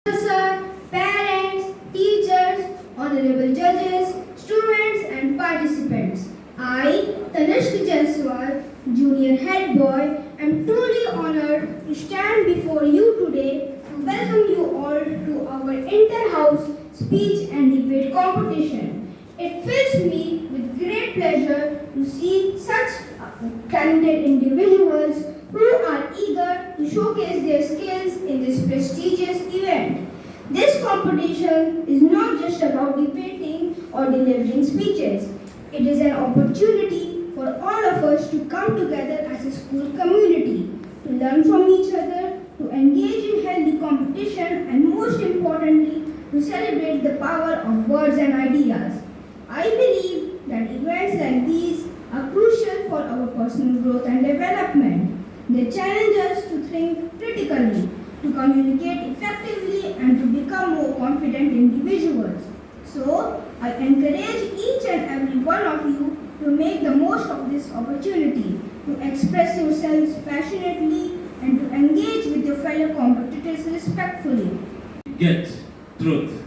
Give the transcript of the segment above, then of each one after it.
Sir, parents, teachers, honorable judges, students and participants. I, Tanishq Jaiswal, Junior Head Boy, am truly honored to stand before you today to welcome you all to our inter-house speech and debate competition. It fills me with great pleasure to see such talented individuals who are eager to showcase their skills in this prestigious event. This competition is not just about debating or delivering speeches. It is an opportunity for all of us to come together as a school community, to learn from each other, to engage in healthy competition, and most importantly, to celebrate the power of words and ideas. I believe that events like these are crucial for our personal growth and development. They challenge us to think critically, to communicate effectively, and to become more confident individuals. So, I encourage each and every one of you to make the most of this opportunity, to express yourselves passionately, and to engage with your fellow competitors respectfully. Get truth.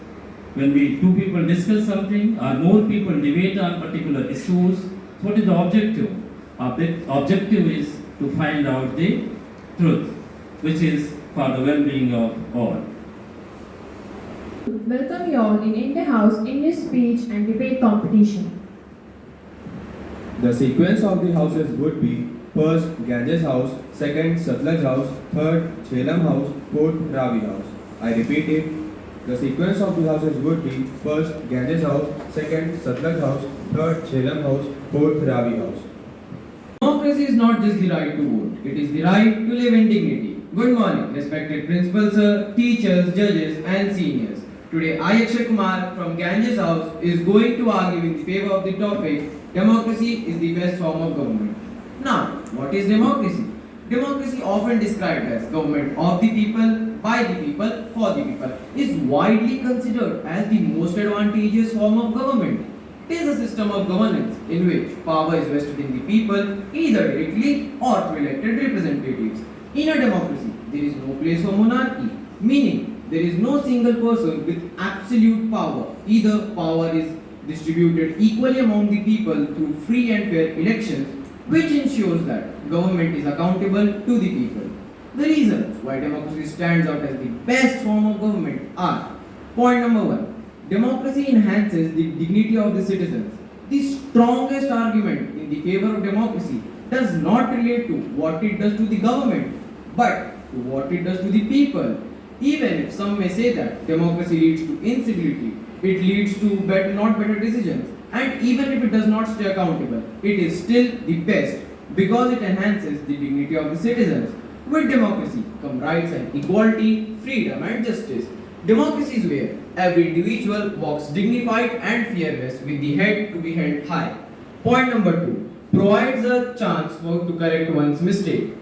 When two people discuss something or more people debate on particular issues, what is the objective? Objective is to find out the truth, which is for the well-being of all. Welcome you all in inter-house English speech and debate competition. The sequence of the houses would be: first, Ganges House; second, Satlaj House; third, Jhelum House; fourth, Ravi House. I repeat it. The sequence of the houses would be: first, Ganges House; second, Satlaj House; third, Jhelum House; fourth, Ravi House. Democracy is not just the right to vote, it is the right to live in dignity. Good morning, respected principals, sir, teachers, judges and seniors. Today, I, Akshay Kumar from Ganges House is going to argue in favor of the topic, democracy is the best form of government. Now, what is democracy? Democracy, often described as government of the people, by the people, for the people, is widely considered as the most advantageous form of government. It is a system of governance in which power is vested in the people, either directly or through elected representatives. In a democracy, there is no place for monarchy, meaning there is no single person with absolute power. Either power is distributed equally among the people through free and fair elections, which ensures that government is accountable to the people. The reasons why democracy stands out as the best form of government are: point number one, democracy enhances the dignity of the citizens. The strongest argument in the favor of democracy does not relate to what it does to the government, but to what it does to the people. Even if some may say that democracy leads to incivility, it leads to not better decisions, and even if it does not stay accountable, it is still the best because it enhances the dignity of the citizens. With democracy come rights and equality, freedom and justice. Democracy is where every individual walks dignified and fearless with the head to be held high. Point number two, provides a chance to correct one's mistake.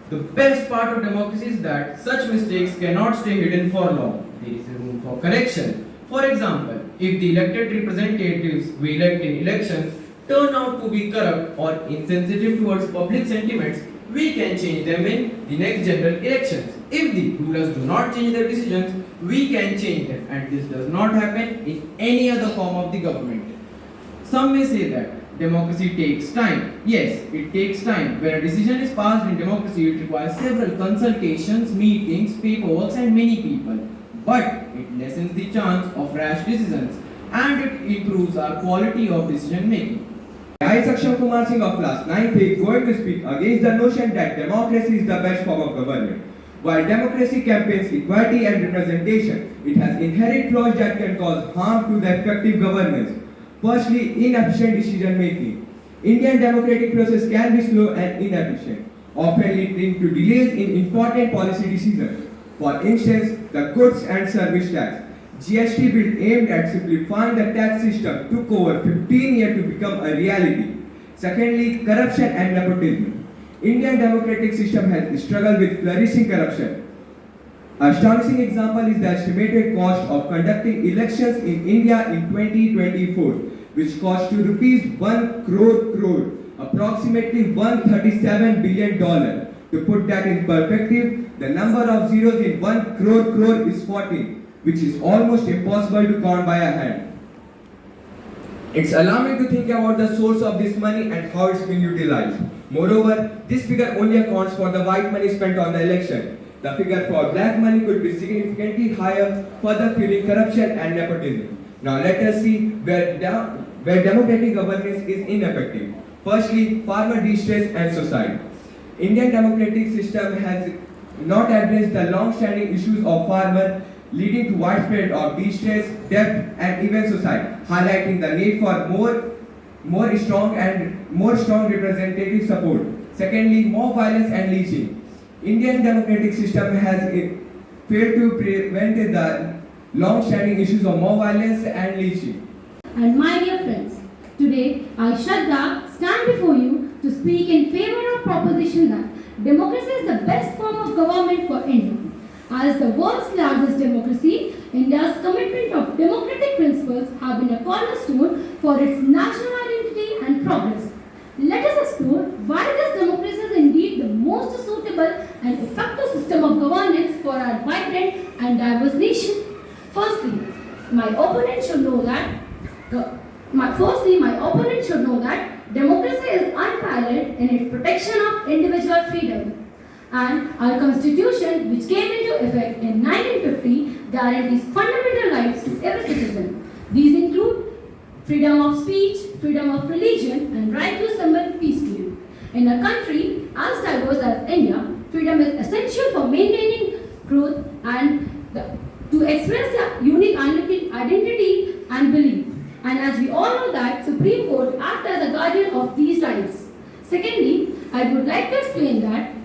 The best part of democracy is that such mistakes cannot stay hidden for long. There is a room for correction. For example, if the elected representatives we elect in elections turn out to be corrupt or insensitive towards public sentiments, we can change them in the next general elections. If the rulers do not change their decisions, we can change them, and this does not happen in any other form of the government. Some may say that democracy takes time. Yes, it takes time. When a decision is passed in democracy, it requires several consultations, meetings, paperwork and many people. But it lessens the chance of rash decisions and it improves our quality of decision making. I, Akshay Kumar Singh of class 9th is going to speak against the notion that democracy is the best form of government. While democracy campaigns equality and representation, it has inherent flaws that can cause harm to the effective governance. Firstly, inefficient decision making. Indian democratic process can be slow and inefficient, often leading to delays in important policy decisions. For instance, the goods and service tax GST bill aimed at simplifying the tax system took over 15 years to become a reality. Secondly, corruption and nepotism. Indian democratic system has struggled with flourishing corruption. A astonishing example is the estimated cost of conducting elections in India in 2024, which cost to rupees 1 crore, approximately $137 billion. To put that in perspective, the number of zeros in 1 crore is 14. which is almost impossible to count by a hand. It's alarming to think about the source of this money and how it's being utilized. Moreover, this figure only accounts for the white money spent on the election. The figure for black money could be significantly higher, further fueling corruption and nepotism. Now let us see where democratic governance is ineffective. Firstly, farmer distress and suicide. Indian democratic system has not addressed the long-standing issues of farmer, leading to widespread of distress, debt, and even suicide, highlighting the need for more strong representative support. Secondly, mob violence and lynching. Indian democratic system has failed to prevent the long-standing issues of mob violence and lynching. And my dear friends, today I, Shraddha, stand before you to speak in favor of proposition that democracy is the best form of government for India. As the world's largest democracy, India's commitment of democratic principles have been a cornerstone for its national identity and progress. Let us explore why this democracy is indeed the most suitable and effective system of governance for our vibrant and diverse nation. Firstly, my opponent should know that democracy is unparalleled in its protection of individual freedom. And our constitution, which came into effect in 1950, guarantees fundamental rights to every citizen. These include freedom of speech, freedom of religion, and right to assemble peacefully. In a country as diverse as India, freedom is essential for maintaining growth and to express a unique identity and belief. And as we all know that Supreme Court acts as a guardian of these rights. Secondly, I would like to explain that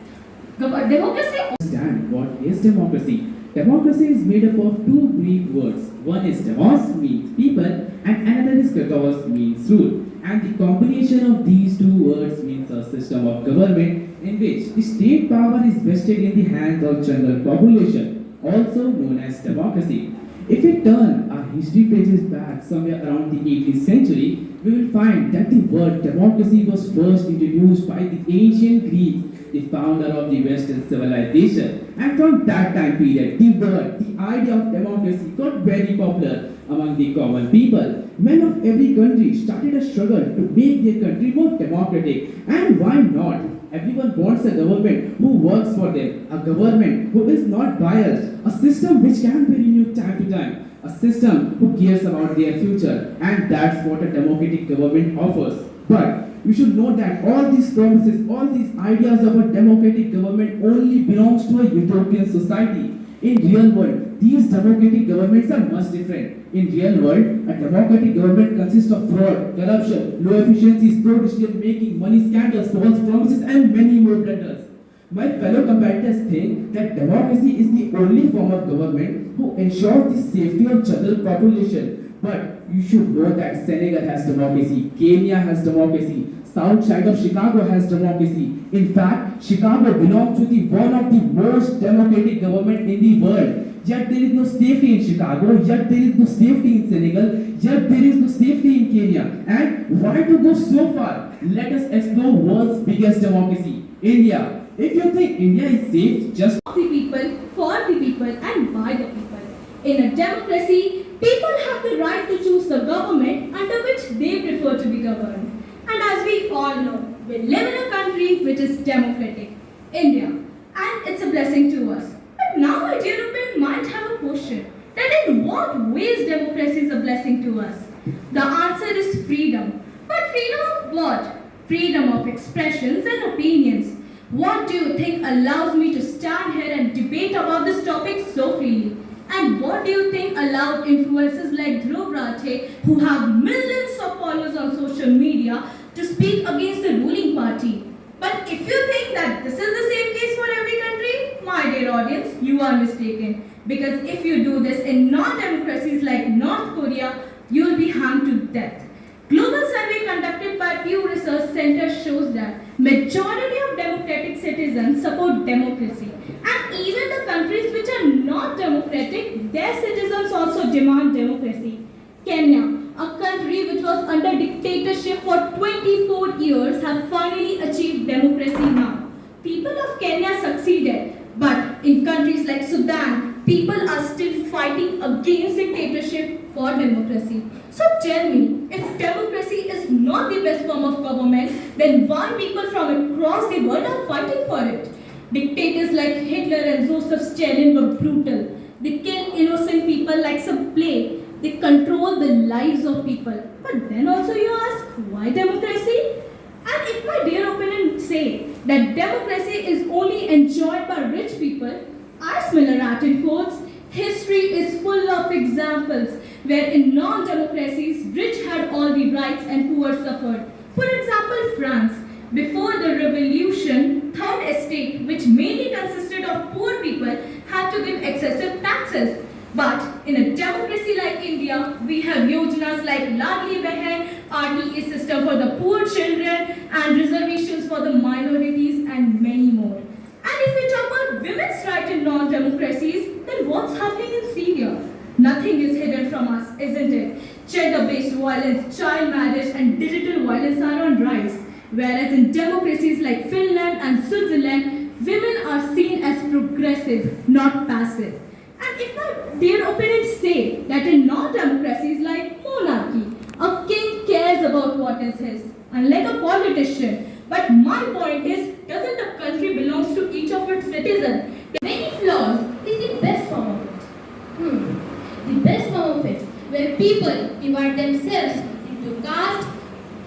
democracy. Understand what is democracy? Democracy is made up of two Greek words. One is demos, means people, and another is kratos, means rule. And the combination of these two words means a system of government in which the state power is vested in the hands of general population, also known as democracy. If we turn our history pages back somewhere around the 18th century, we will find that the word democracy was first introduced by the ancient Greeks, the founder of the Western civilization. And from that time period, the idea of democracy got very popular among the common people. Men of every country started a struggle to make their country more democratic. And why not? Everyone wants a government who works for them, a government who is not biased, a system which can be renewed time to time, a system who cares about their future, and that's what a democratic government offers. But you should know that all these promises, all these ideas of a democratic government only belongs to a utopian society. In real world, these democratic governments are much different. In real world, a democratic government consists of fraud, corruption, low efficiencies, poor decision making, money scandals, false promises, and many more blunders. My fellow competitors think that democracy is the only form of government who ensures the safety of general population. But you should know that Senegal has democracy, Kenya has democracy, south side of Chicago has democracy. In fact, Chicago belongs to the one of the most democratic government in the world. Yet there is no safety in Chicago, yet there is no safety in Senegal, yet there is no safety in Kenya. And why to go so far? Let us explore world's biggest democracy, India. If you think India is safe, just Of the people, for the people, and by the people. In a democracy, people have the right to choose the government under which they prefer to be governed. And as we all know, we live in a country which is democratic, India, and it's a blessing to us. But now my dear open might have a question that in what ways democracy is a blessing to us? The answer is freedom. But freedom of what? Freedom of expressions and opinions. What do you think allows me to stand here and debate about this topic so freely? And what do you think allowed influencers like Dhruv Rathé, who have millions of followers on social media, to speak against the ruling party? But if you think that this is the same case for every country, my dear audience, you are mistaken. Because if you do this in non-democracies like North Korea, you will be hanged to death. Global survey conducted by Pew Research Center shows that majority of democratic citizens support democracy. And even the countries which are not democratic, their citizens also demand democracy. Kenya, a country which was under dictatorship for 24 years, have finally achieved democracy now. People of Kenya succeeded, but in countries like Sudan, people are still fighting against dictatorship for democracy. So tell me, if democracy is not the best form of government, then why people from across the world are fighting for it? Dictators like Hitler and Joseph Stalin were brutal. They kill innocent people like some plague. They control the lives of people. But then also you ask, why democracy? And if my dear opponents say that democracy is only enjoyed by rich people, I smell a rat in quotes. History is full of examples where in non-democracies, rich had all the rights and poor suffered. For example, France. Before the revolution, third estate, which mainly consisted of poor people, had to give excessive taxes. But in a democracy like India, we have yojanas like Ladli Behan, RTE system for the poor children, and reservations for the minorities, and many more. And if we talk about women's rights in non-democracies, then what's happening in Syria? Nothing is hidden from us, isn't it? Gender-based violence, child marriage, and digital violence are on rise. Whereas in democracies like Finland and Switzerland, women are seen as progressive, not passive. And if my dear opponents say that in non-democracies like monarchy, a king cares about what is his, unlike a politician. But my point is, doesn't a country belong to each of its citizens? Many flaws is the best form of it. The best form of it, where people divide themselves into caste,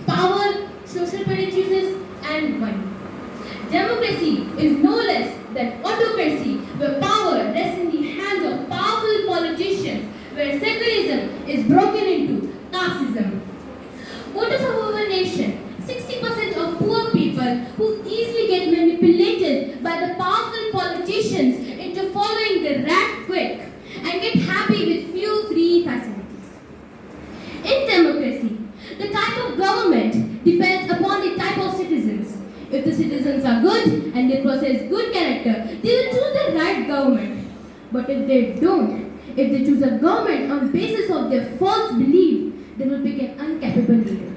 power, social prejudices, and money. Democracy is no less than autocracy, where power rests in the hands of powerful politicians, where secularism is broken into casteism. Voters of our nation, 60% of poor people who easily get manipulated by the powerful politicians into following the rat quick and get happy with few free facilities. In democracy, the type of government depends upon the type of citizens. If the citizens are good and they possess good character, they will choose the right government. But if they don't, if they choose a government on basis of their false belief, they will pick an incapable leader.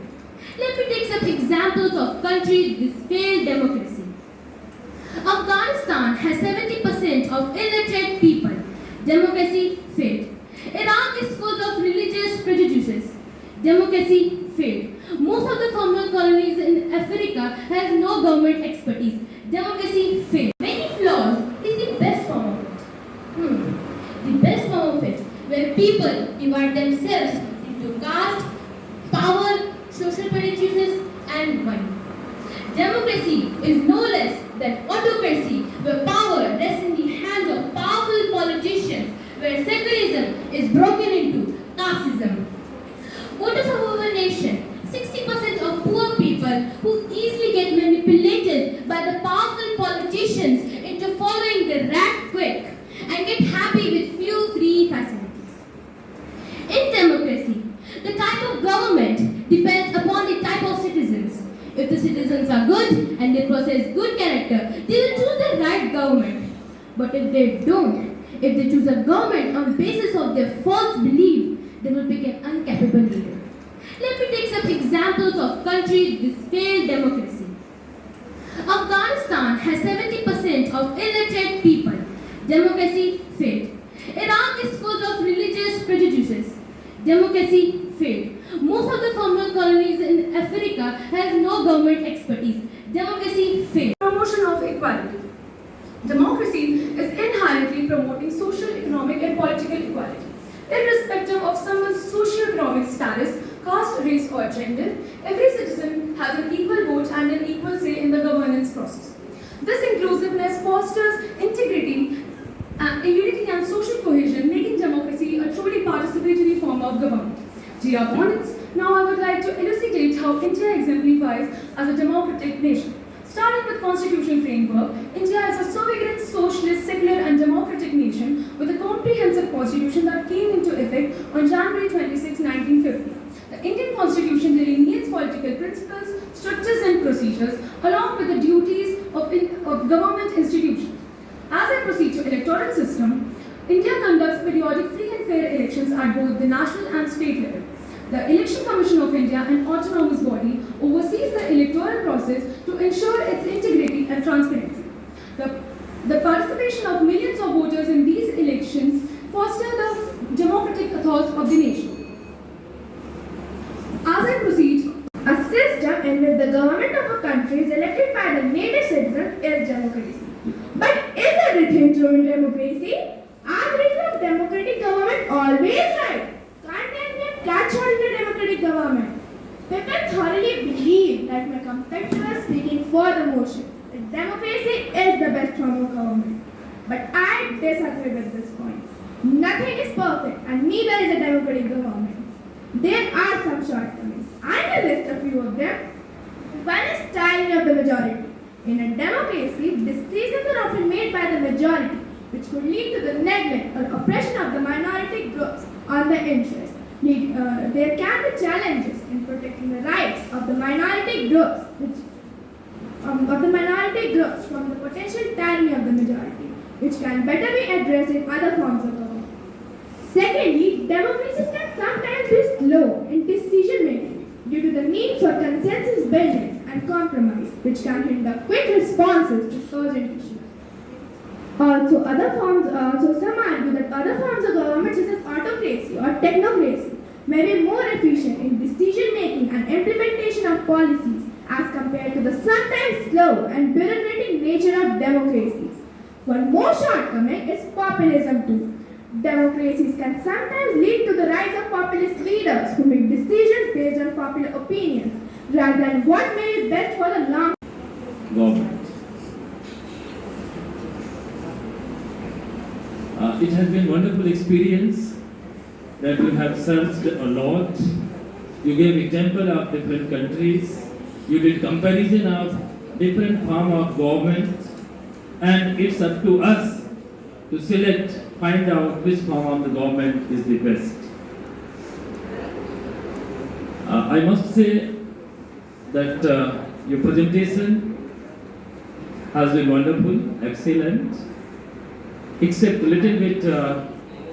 Let me take some examples of countries with failed democracy. Afghanistan has 70% of illiterate people. Democracy failed. Iraq is full of religious prejudices. Democracy failed. Most of the former colonies in Africa have no government expertise. Democracy failed. Many flaws is the best form of it. The best form of it, where people divide themselves into caste, power, social prejudices, and money. Democracy is no less than autocracy, where power rests in the hands of powerful politicians, where secularism is broken into casteism. Voters of our nation, 60% of poor people who easily get manipulated by the powerful politicians into following the rat quick and get happy with few free facilities. In democracy, the type of government depends upon the type of citizens. If the citizens are good and they possess good character, they will choose the right government. But if they don't, if they choose a government on basis of their false belief, they will pick an incapable leader. Let me take some examples of countries with failed democracy. Afghanistan has 70% of illiterate people. Democracy failed. Iraq is full of religious prejudices. Democracy failed. Most of the former colonies in Africa have no government expertise. Democracy failed. Promotion of equality. Democracy is inherently promoting social, economic, and political equality. Irrespective of someone's socio-economic status, caste, race, or gender, every citizen has an equal vote and an equal say in the governance process. This inclusiveness fosters integrity, unity, and social cohesion, making democracy a truly participatory form of government. Dear opponents, now I would like to elucidate how India exemplifies as a democratic nation. Starting with constitutional framework, India is a sovereign, socialist, secular, and democratic nation with a comprehensive constitution that came into effect on January 26, 1950. The Indian constitution delineates political principles, structures, and procedures, along with the duties of government institutions. As I proceed to electoral system, India conducts periodic free and fair elections at both the national and state level. The Election Commission of India, an autonomous body, oversees the electoral process to ensure its integrity and transparency. The The participation of millions of voters in these elections foster the democratic ethos of the nation. As I proceed, A system in which the government of a country is elected by the native citizens is democracy. But is everything true in democracy? Are the people of democratic government always right? Can't there be a catch-all in a democratic government? People thoroughly believe that my competitor is speaking for the motion that democracy is the best form of government. But I disagree with this point. Nothing is perfect and neither is a democratic government. There are some shortcomings. I will list a few of them. One is tyranny of the majority. In a democracy, decisions are often made by the majority, which could lead to the neglect or oppression of the minority groups on their interests. There can be challenges in protecting the rights of the minority groups, from the potential tyranny of the majority, which can better be addressed in other forms of government. Secondly, democracies can sometimes be slow in decision making due to the need for consensus building and compromise, which can hinder quick responses to urgent issues. Also, some argue that other forms of government, such as autocracy or technocracy, may be more efficient in decision making and implementation of policies as compared to the sometimes slow and bureaucratic nature of democracies. One more shortcoming is populism too. Democracies can sometimes lead to the rise of populist leaders who make decisions based on popular opinions rather than what may be best for the long government. It has been a wonderful experience that you have searched a lot. You gave example of different countries. You did comparison of different form of government, and it's up to us to select, find out which form of the government is the best. I must say that your presentation has been wonderful, excellent, except a little bit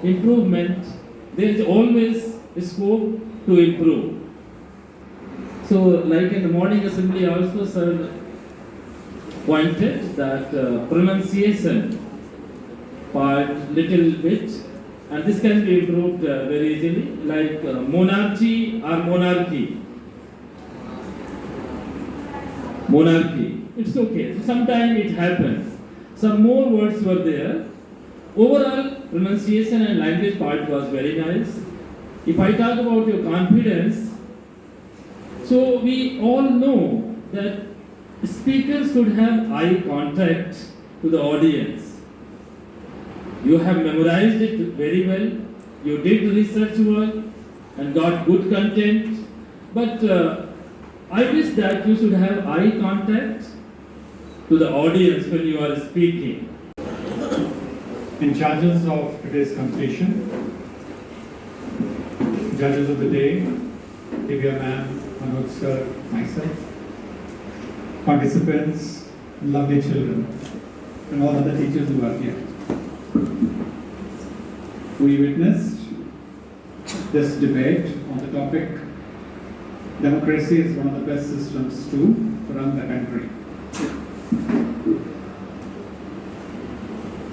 improvement. There is always a scope to improve. So, like in the morning assembly also, sir pointed that pronunciation part little bit, and this can be improved very easily, like monarchy or monarchy. Monarchy, it's okay. So sometimes it happens. Some more words were there. Overall pronunciation and language part was very nice. If I talk about your confidence, so we all know that speakers should have eye contact to the audience. You have memorized it very well. You did research work and got good content. But I wish that you should have eye contact to the audience when you are speaking. In charges of today's competition, judges of the day, Divya ma'am, Manoj sir, myself, participants, lovely children, and all other teachers who are here. We witnessed this debate on the topic, democracy is one of the best systems to run the country.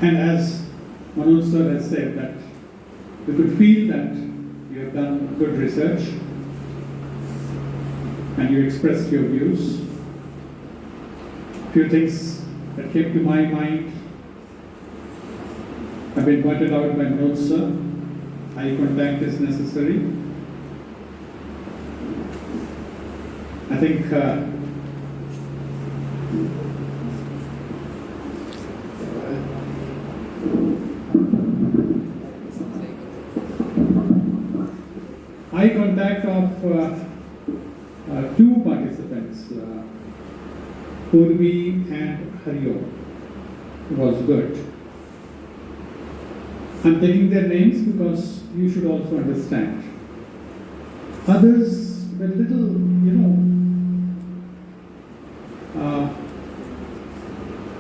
And as Manoj sir has said, that we could feel that you have done good research and you expressed your views. Few things that came to my mind have been pointed out by Manoj sir. Eye contact is necessary. I think eye contact of two participants, Purvi and Hariyo, was good. I'm taking their names because you should also understand. Others were little,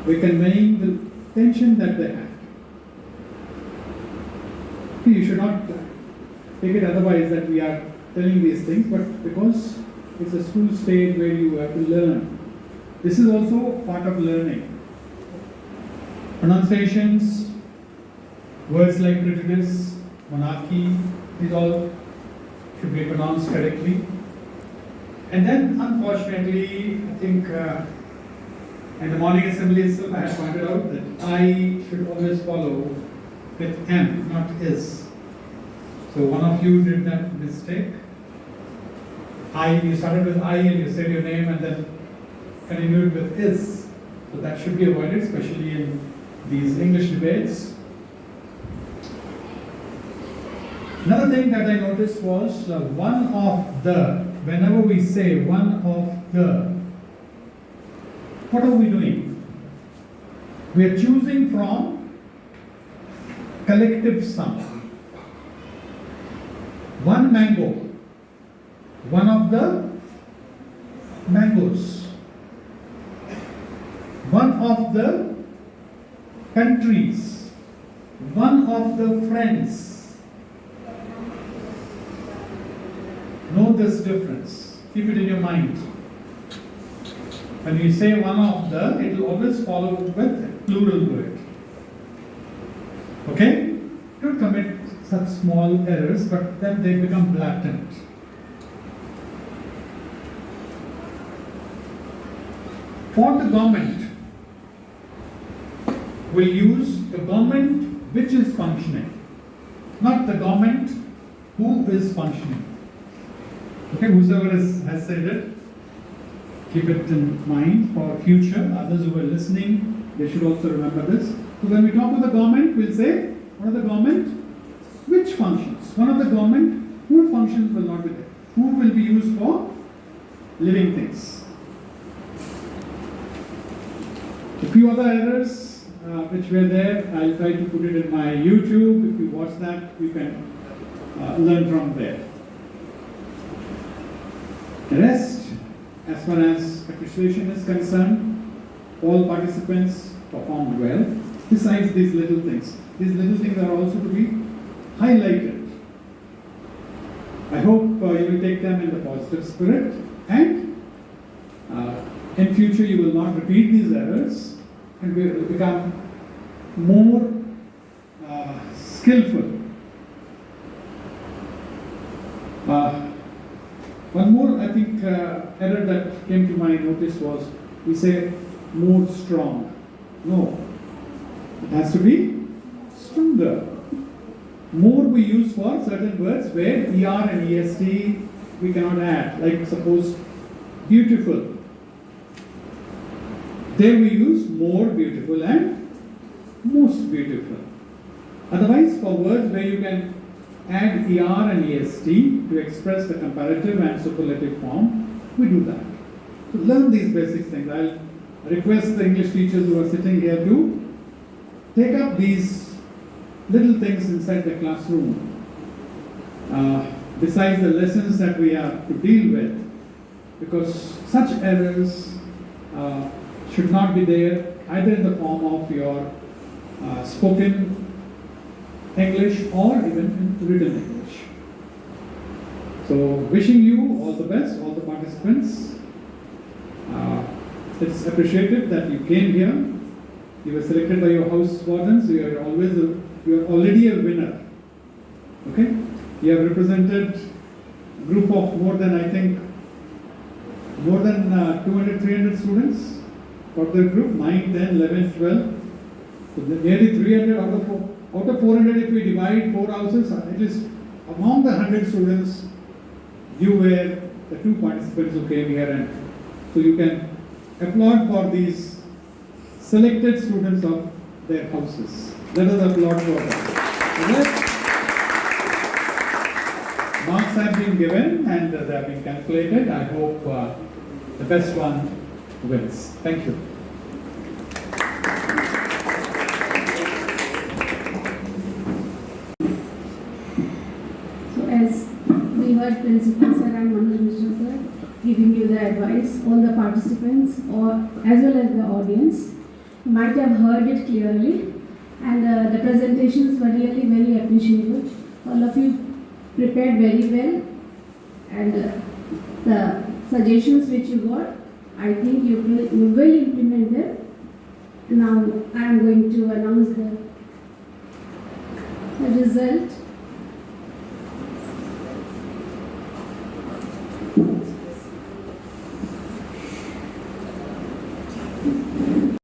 we're conveying the tension that they had. You should not take it otherwise that we are telling these things, but because it's a school stage where you have to learn. This is also part of learning. pronunciations, words like prejudice, monarchy, these all should be pronounced correctly. And then, unfortunately, I think in the morning assembly itself, I had pointed out that I should always follow with M, not is. So one of you did that mistake. You started with I and you said your name and then continued with is. So that should be avoided, especially in these English debates. Another thing that I noticed was one of the, whenever we say one of the, what are we doing? We are choosing from collective sum. One mango, one of the mangoes. One of the countries, one of the friends. Know this difference. Keep it in your mind. When you say one of the, it will always follow with a plural word. Okay? Don't commit such small errors, but then they become blatant. For the government, we'll use the government which is functioning, not the government who is functioning. Okay, whoever has said it, keep it in mind for future. Others who are listening, they should also remember this. So when we talk about the government, we'll say, one of the government which functions. One of the government who functions will not be there. Who will be used for living things. A few other errors which were there, I'll try to put it in my YouTube. If you watch that, you can learn from there. The rest, as far as appreciation is concerned, all participants performed well. Besides these little things are also to be highlighted. I hope you will take them in the positive spirit, and in future you will not repeat these errors and will become more skillful. One more, I think, error that came to my notice was we say more strong. No, it has to be stronger. More we use for certain words where ER and EST we cannot add, like suppose beautiful. There we use more beautiful and most beautiful. Otherwise, for words where you can add ER and EST to express the comparative and superlative form, we do that. So learn these basic things. I'll request the English teachers who are sitting here to take up these little things inside the classroom. Besides the lessons that we have to deal with, because such errors should not be there either in the form of your spoken English or even in written English. So wishing you all the best, all the participants. It's appreciated that you came here. You were selected by your house wardens. You are already a winner. Okay? You have represented a group of more than 200, 300 students for their group, 9, 10, 11, 12. So nearly 300 out of 400, if we divide 4 houses, at least among the 100 students, you were the 2 participants who came here, and so you can applaud for these selected students of their houses. Let us applaud for them. Marks have been given and they have been calculated. I hope the best one wins. Thank you. So as we heard Principal Sir and Mr. Sir giving you the advice, all the participants or as well as the audience might have heard it clearly, and the presentations were really very appreciable. All of you prepared very well, and the suggestions which you got, I think you will implement them Now I am going to announce the result.